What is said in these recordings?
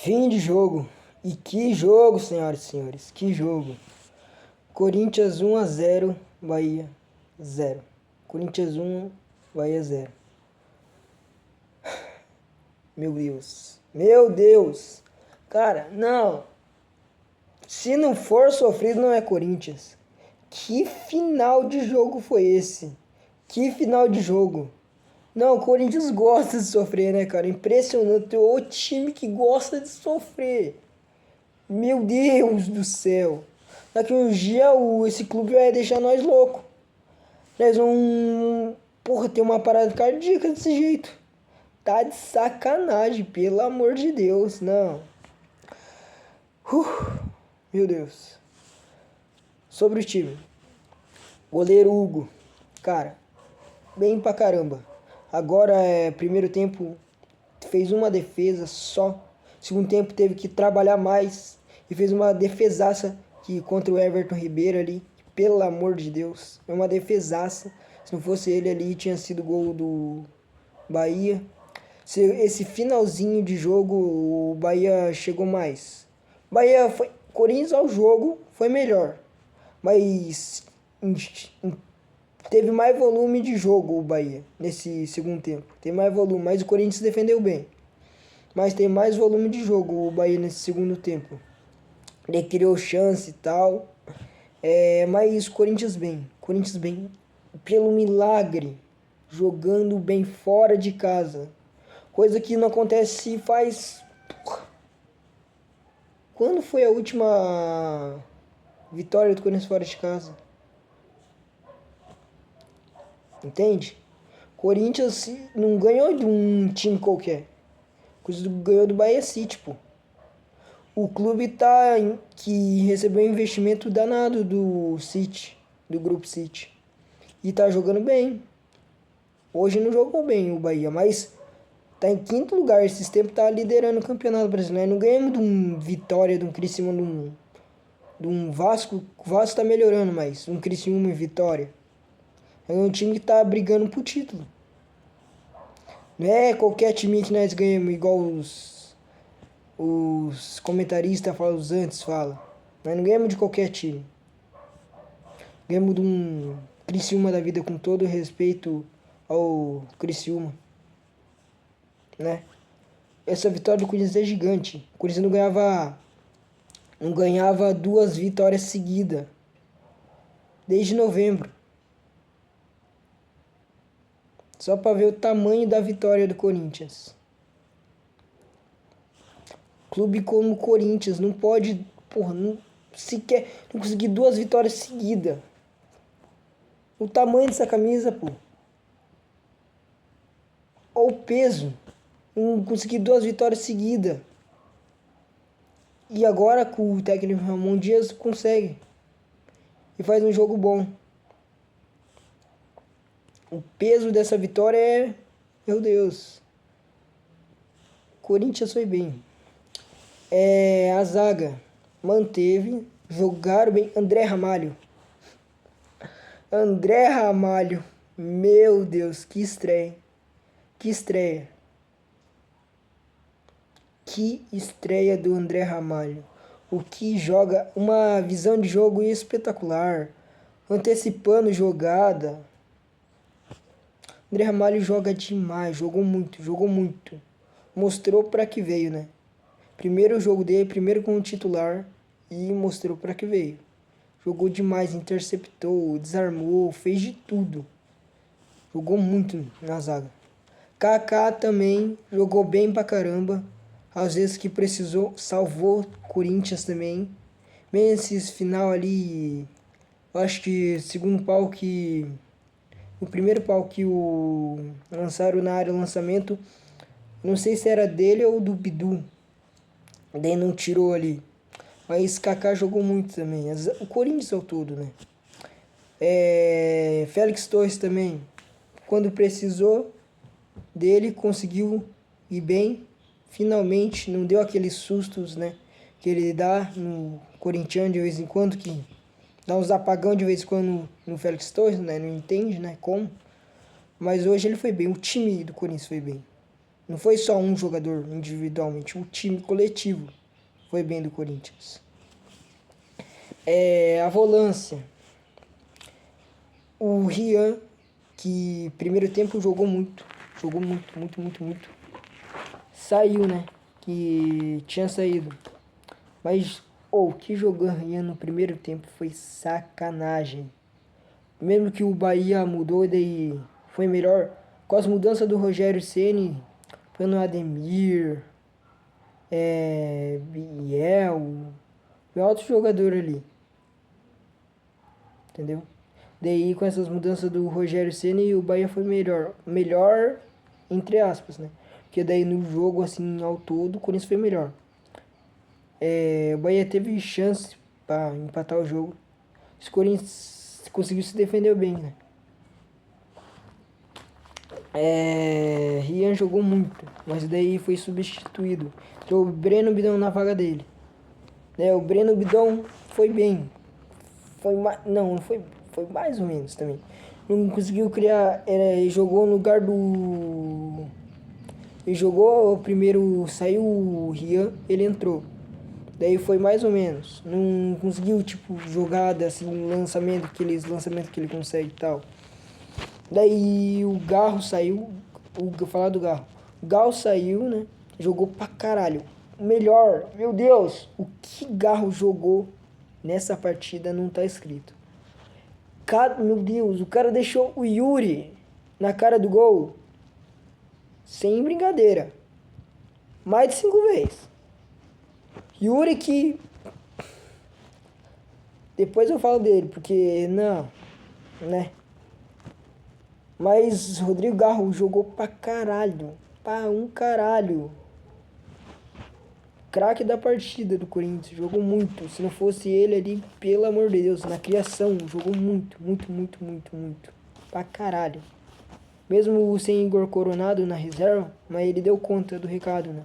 Fim de jogo. E que jogo, senhoras e senhores. Que jogo. Corinthians 1-0, Bahia 0. Corinthians 1, Bahia 0. Meu Deus. Meu Deus. Cara, não. Se não for sofrido, não é Corinthians. Que final de jogo foi esse? Que final de jogo. Não, o Corinthians gosta de sofrer, né, cara? Impressionante. O time que gosta de sofrer. Meu Deus do céu. Daqui uns dias esse clube vai deixar nós loucos. Nós vamos... Porra, tem uma parada cardíaca desse jeito. Tá de sacanagem, pelo amor de Deus. Não. Meu Deus. Sobre o time. Goleiro Hugo. Cara, bem pra caramba. Agora primeiro tempo fez uma defesa só. Segundo tempo teve que trabalhar mais e fez uma defesaça que contra o Everton Ribeiro ali. Pelo amor de Deus, é uma defesaça. Se não fosse ele ali, tinha sido gol do Bahia. Esse finalzinho de jogo, o Bahia chegou mais. Bahia foi Corinthians ao jogo, foi melhor. Mas teve mais volume de jogo o Bahia nesse segundo tempo. Tem mais volume, mas o Corinthians defendeu bem. Mas tem mais volume de jogo o Bahia nesse segundo tempo. Ele criou chance e tal. Mas Corinthians bem. Pelo milagre. Jogando bem fora de casa. Coisa que não acontece faz... Quando foi a última vitória do Corinthians fora de casa? Entende? Corinthians não ganhou de um time qualquer. Ganhou do Bahia City, pô. O clube que recebeu um investimento danado do City, do Grupo City. E tá jogando bem. Hoje não jogou bem o Bahia, mas tá em quinto lugar. Esses tempos tá liderando o Campeonato Brasileiro. Não ganhamos de um Vitória, de um Criciúma, de um Vasco. O Vasco tá melhorando, mas um Criciúma e Vitória. É um time que tá brigando pro título. Não é qualquer time que nós ganhamos, igual os comentaristas falam, os antes falam. Nós não ganhamos de qualquer time. Ganhamos de um Criciúma da vida, com todo respeito ao Criciúma. Né? Essa vitória do Corinthians é gigante. O Corinthians não ganhava 2 vitórias seguidas. Desde novembro. Só para ver o tamanho da vitória do Corinthians. Clube como o Corinthians não pode, porra, não conseguir 2 vitórias seguidas. O tamanho dessa camisa, pô. Olha o peso. Não conseguir 2 vitórias seguidas. E agora com o técnico Ramon Dias consegue. E faz um jogo bom. O peso dessa vitória é... Meu Deus. Corinthians foi bem. A zaga manteve. Jogaram bem. André Ramalho. Meu Deus, que estreia. Que estreia do André Ramalho. O que joga, uma visão de jogo espetacular. Antecipando jogada. André Ramalho joga demais, jogou muito. Mostrou para que veio, né? Primeiro jogo dele, primeiro como titular, e mostrou para que veio. Jogou demais, interceptou, desarmou, fez de tudo. Jogou muito na zaga. Kaká também jogou bem pra caramba. Às vezes que precisou, salvou Corinthians também. Bem esse final ali, eu acho que o primeiro pau que lançaram na área do lançamento, não sei se era dele ou do Bidu. Daí não tirou ali. Mas Kaká jogou muito também. O Corinthians ao todo, né? Félix Torres também. Quando precisou dele, conseguiu ir bem. Finalmente, não deu aqueles sustos, né? Que ele dá no Corinthians de vez em quando, que dá uns apagão de vez em quando no Félix Torres, né? Não entende, né? Como. Mas hoje ele foi bem. O time do Corinthians foi bem. Não foi só um jogador individualmente, o time coletivo foi bem do Corinthians. A volância. O Rian, que primeiro tempo jogou muito. Jogou muito, muito, muito, muito. Saiu, né? Que tinha saído. Mas, que jogou Rian no primeiro tempo foi sacanagem. Mesmo que o Bahia mudou, daí foi melhor. Com as mudanças do Rogério Ceni, foi no Ademir, Biel, foi outro jogador ali. Entendeu? Daí com essas mudanças do Rogério Ceni, o Bahia foi melhor. Melhor, entre aspas, né? Porque daí no jogo, assim, ao todo, o Corinthians foi melhor. O Bahia teve chance para empatar o jogo. O Corinthians conseguiu se defender bem, né? Rian jogou muito, mas daí foi substituído. Entrou o Breno Bidon na vaga dele. O Breno Bidon foi bem. Não foi, foi mais ou menos também. Não conseguiu criar. Ele jogou no lugar do. Ele jogou primeiro, saiu o Rian, ele entrou. Daí foi mais ou menos. Não conseguiu, tipo, jogada assim, lançamento que ele consegue e tal. Daí o Garro saiu. Falar do Garro. O Garro saiu, né? Jogou pra caralho. O melhor, meu Deus, o que Garro jogou nessa partida não tá escrito. Meu Deus, o cara deixou o Yuri na cara do gol. Sem brincadeira. Mais de 5 vezes. Yuri que. Depois eu falo dele, porque não. Né? Mas Rodrigo Garro jogou pra caralho. Pra um caralho. Craque da partida do Corinthians. Jogou muito. Se não fosse ele ali, pelo amor de Deus, na criação, jogou muito, muito, muito, muito, muito. Pra caralho. Mesmo sem Igor Coronado na reserva, mas ele deu conta do recado, né?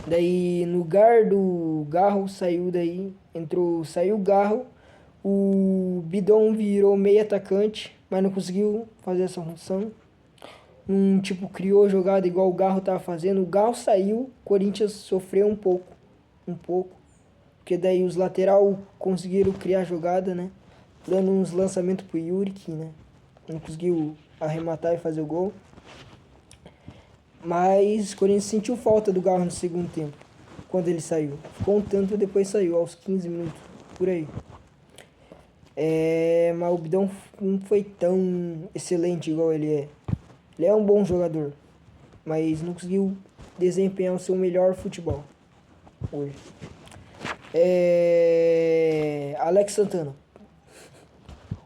Daí, no lugar do Garro, saiu o Garro, o Bidon virou meio atacante, mas não conseguiu fazer essa função. Criou jogada igual o Garro tava fazendo. O Garro saiu, o Corinthians sofreu um pouco, porque daí os lateral conseguiram criar jogada, né? Dando uns lançamentos pro Yuri, que, né? Não conseguiu arrematar e fazer o gol. Mas o Corinthians sentiu falta do Garro no segundo tempo, quando ele saiu. Ficou um tanto, depois saiu, aos 15 minutos, por aí. Mas o Bidão não foi tão excelente igual ele é. Ele é um bom jogador, mas não conseguiu desempenhar o seu melhor futebol hoje. Alex Santana.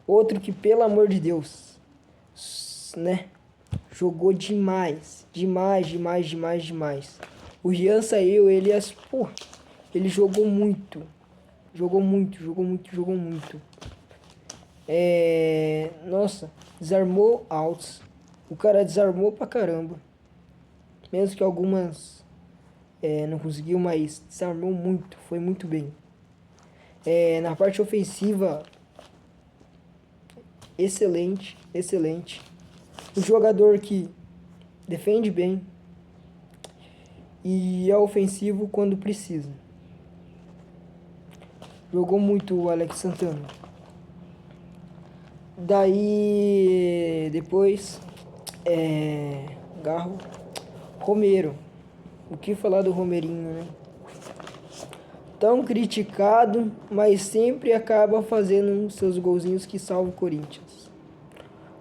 Outro que, pelo amor de Deus, né? Jogou demais. Demais, demais, demais, demais. O Rian saiu, ele jogou muito. Jogou muito, jogou muito, jogou muito. Nossa, desarmou altos. O cara desarmou pra caramba. Mesmo que algumas não conseguiu, mas desarmou muito. Foi muito bem. Na parte ofensiva, excelente, excelente. Um jogador que defende bem e é ofensivo quando precisa. Jogou muito o Alex Santana. Daí, depois, Garro, Romero. O que falar do Romerinho, né? Tão criticado, mas sempre acaba fazendo seus golzinhos que salvam o Corinthians.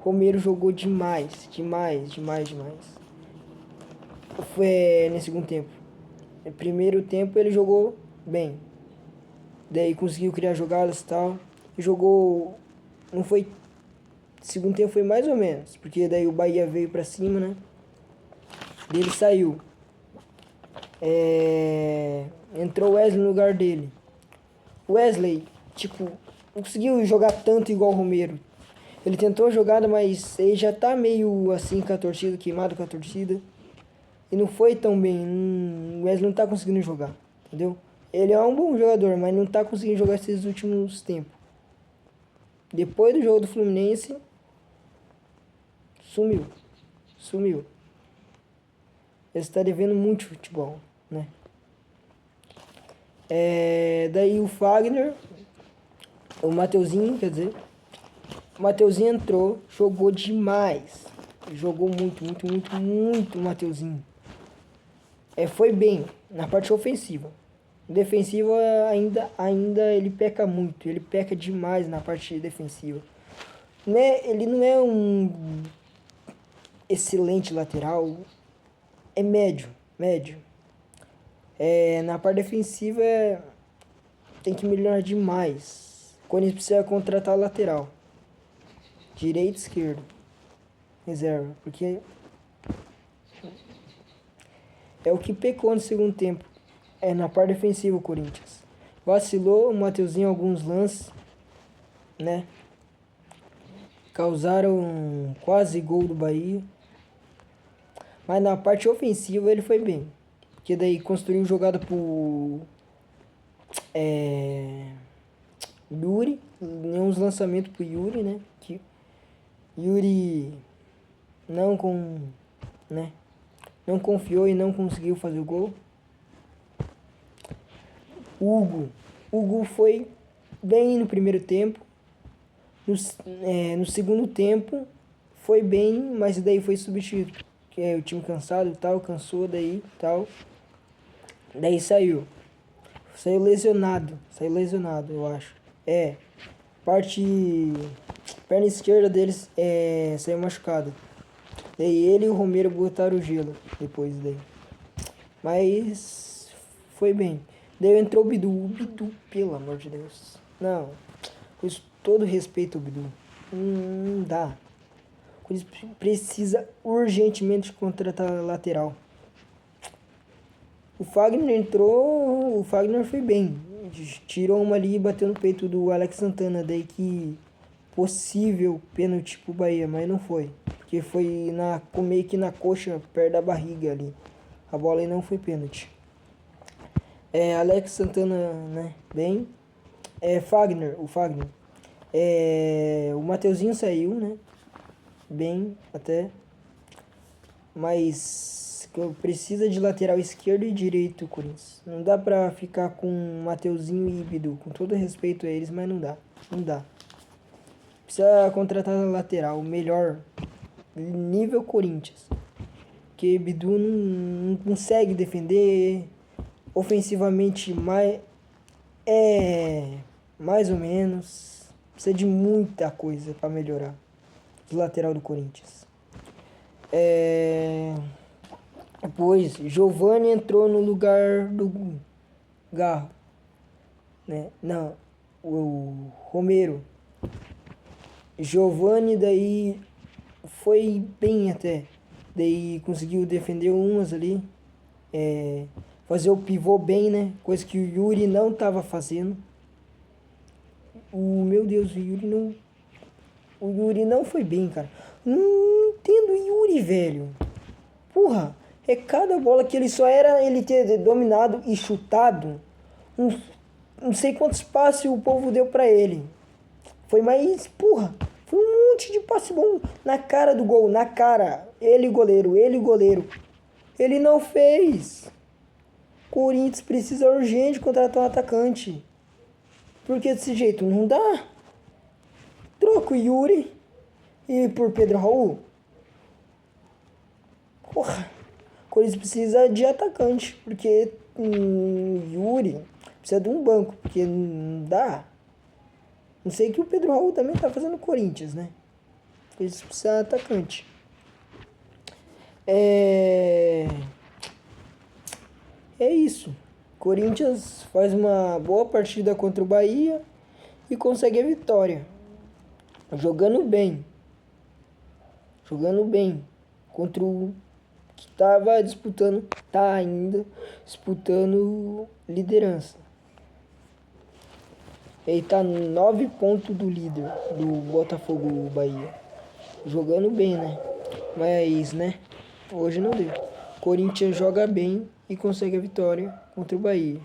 Romero jogou demais, demais, demais, demais. Foi nesse segundo tempo. No primeiro tempo ele jogou bem. Daí conseguiu criar jogadas e tal. Jogou. Não foi. Segundo tempo foi mais ou menos. Porque daí o Bahia veio pra cima, né? Daí ele saiu. Entrou o Wesley no lugar dele. Wesley, não conseguiu jogar tanto igual o Romero. Ele tentou a jogada, mas ele já tá meio assim com a torcida, queimado com a torcida. E não foi tão bem. O Wesley não tá conseguindo jogar, entendeu? Ele é um bom jogador, mas não tá conseguindo jogar esses últimos tempos. Depois do jogo do Fluminense, sumiu. Ele está devendo muito futebol, né? Daí o Fagner, o Mateuzinho, quer dizer, o Mateuzinho entrou, jogou demais. Jogou muito o Mateuzinho. Foi bem na parte ofensiva. Defensiva ainda ele peca muito. Ele peca demais na parte defensiva. Ele não é um excelente lateral. É médio. Na parte defensiva tem que melhorar demais. Quando ele precisa contratar lateral. Direito e esquerdo. Reserva. Porque é o que pecou no segundo tempo. Na parte defensiva o Corinthians. Vacilou o Mateuzinho em alguns lances, né? Causaram quase gol do Bahia. Mas na parte ofensiva ele foi bem. Porque daí construiu jogada pro Yuri. Uns lançamentos pro Yuri, né? Que Yuri não confiou e não conseguiu fazer o gol. Hugo foi bem no primeiro tempo. No segundo tempo foi bem, mas daí foi substituído. Porque o time cansado e tal, cansou daí e tal. Daí saiu. Saiu lesionado, eu acho. Perna esquerda deles saiu machucada. Daí ele e o Romero botaram o gelo depois daí. Mas foi bem. Daí entrou o Bidu. O Bidu, pelo amor de Deus. Não. Com todo respeito ao Bidu. Não dá. Precisa urgentemente contratar lateral. O Fagner entrou. O Fagner foi bem. Tirou uma ali e bateu no peito do Alex Santana. Daí que possível pênalti pro Bahia, mas não foi. Porque foi meio que na coxa, perto da barriga ali. A bola aí não foi pênalti. Alex Santana, né? Bem. O Fagner. O Mateuzinho saiu, né? Bem, até. Mas precisa de lateral esquerdo e direito, Corinthians. Não dá pra ficar com Mateuzinho e Bidu. Com todo respeito a eles, mas não dá. Precisa contratar lateral melhor. Nível Corinthians. Porque Bidu não consegue defender. Ofensivamente, mais ou menos. Precisa de muita coisa para melhorar. O lateral do Corinthians. Depois, Giovani entrou no lugar do Garro. Né? Não, o Romero. Giovani daí foi bem até. Daí conseguiu defender umas ali. Fazer o pivô bem, né? Coisa que o Yuri não tava fazendo. Meu Deus, o Yuri não foi bem, cara. Não entendo o Yuri, velho. Porra, cada bola que ele só era ele ter dominado e chutado. Não sei quantos passes o povo deu pra ele. Foi mais, porra, foi um monte de passe bom na cara do gol, na cara. Ele goleiro. Ele não fez. Corinthians precisa urgente contratar um atacante. Porque desse jeito não dá. Troca o Yuri e por Pedro Raul. Porra. Corinthians precisa de atacante. Porque Yuri precisa de um banco. Porque não dá. Não sei que o Pedro Raul também tá fazendo Corinthians, né? Eles precisam de atacante. É isso. Corinthians faz uma boa partida contra o Bahia e consegue a vitória. Jogando bem. Contra o que tá ainda disputando liderança. Ele tá 9 pontos do líder do Botafogo Bahia. Jogando bem, né? Mas, né? Hoje não deu. Corinthians joga bem e consegue a vitória contra o Bahia.